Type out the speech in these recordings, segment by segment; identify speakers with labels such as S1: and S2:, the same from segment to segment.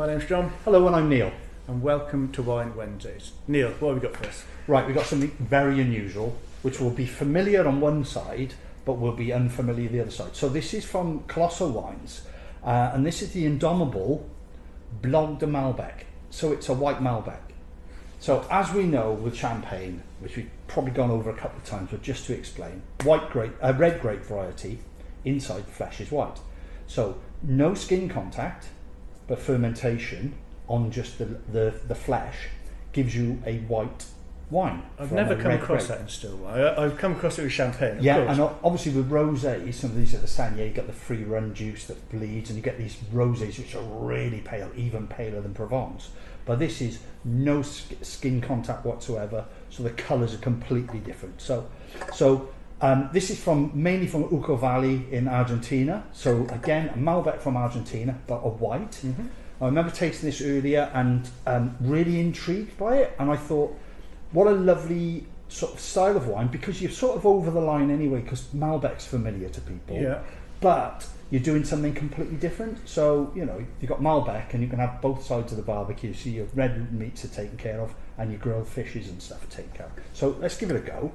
S1: name's John.
S2: Hello, and I'm Neil.
S1: And welcome to Wine Wednesdays. Neil, what have we got for us?
S2: Right, we've got something very unusual, which will be familiar on one side, but will be unfamiliar the other side. So this is from Colosso Wines, and this is the Indomable Blanc de Malbec. So it's a white Malbec. So as we know with champagne, which we've probably gone over a couple of times, but just to explain, red grape variety, inside the flesh is white. So no skin contact, but fermentation on just the flesh gives you a white wine.
S1: I've never come across that in still wine. I've come across it with champagne.
S2: Yeah, and obviously with rosés, some of these at the Sanier, you get the free run juice that bleeds, and you get these rosés which are really pale, even paler than Provence. But this is no skin contact whatsoever, so the colours are completely different. So this is mainly from Uco Valley in Argentina. So again, a Malbec from Argentina, but a white. Mm-hmm. I remember tasting this earlier and really intrigued by it, and I thought, what a lovely sort of style of wine, because you're sort of over the line anyway, because Malbec's familiar to people. Yeah. But you're doing something completely different. So, you know, you've got Malbec and you can have both sides of the barbecue. So your red meats are taken care of and your grilled fishes and stuff are taken care of. So let's give it a go.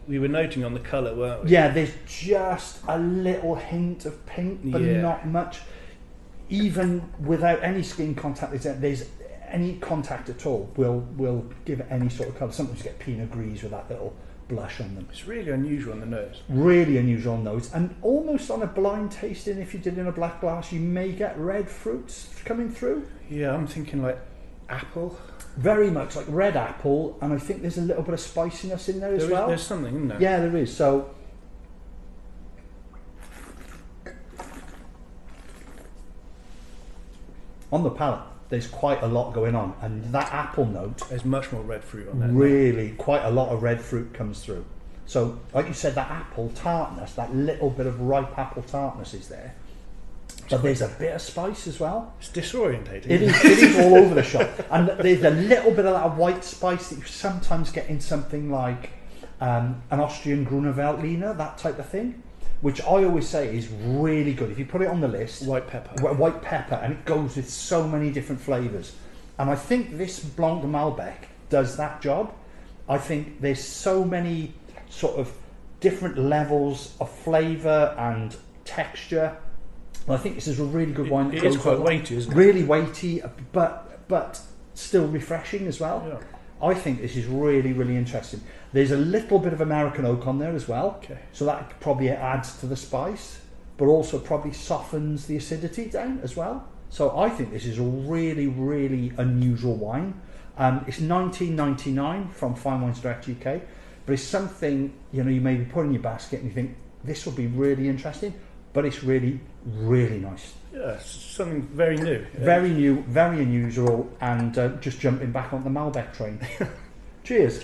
S1: We were noting on the colour, weren't we?
S2: Yeah, there's just a little hint of pink, but not much. Even without any skin contact, there's any contact at all will give it any sort of colour. Sometimes you get Pinot Gris with that little blush on them.
S1: It's really unusual on the nose.
S2: Really unusual on nose, and almost on a blind tasting, if you did in a black glass, you may get red fruits coming through.
S1: Yeah, I'm thinking like apple.
S2: Very much like red apple, and I think there's a little bit of spiciness in there as well.
S1: There's something in there.
S2: Yeah, there is. So on the palate, there's quite a lot going on, and that apple note,
S1: there's much more red fruit on there.
S2: Really, quite a lot of red fruit comes through. So, like you said, that apple tartness, that little bit of ripe apple tartness is there. But there's a bit of spice as well.
S1: It's disorientating.
S2: It is all over the shop. And there's a little bit of that white spice that you sometimes get in something like an Austrian Grüner Veltliner, that type of thing, which I always say is really good. If you put it on the list...
S1: White pepper,
S2: and it goes with so many different flavours. And I think this Blanc de Malbec does that job. I think there's so many sort of different levels of flavour and texture. I think this is a really good wine.
S1: It is quite weighty, isn't it?
S2: Really weighty, but still refreshing as well. Yeah. I think this is really, really interesting. There's a little bit of American oak on there as well. Okay. So that probably adds to the spice, but also probably softens the acidity down as well. So I think this is a really, really unusual wine. It's $19.99 from Fine Wines Direct UK, but it's something, you know, you maybe put in your basket and you think, this will be really interesting, but it's really, really nice.
S1: Yeah, it's something very new.
S2: Very new, very unusual, and just jumping back on the Malbec train. Cheers.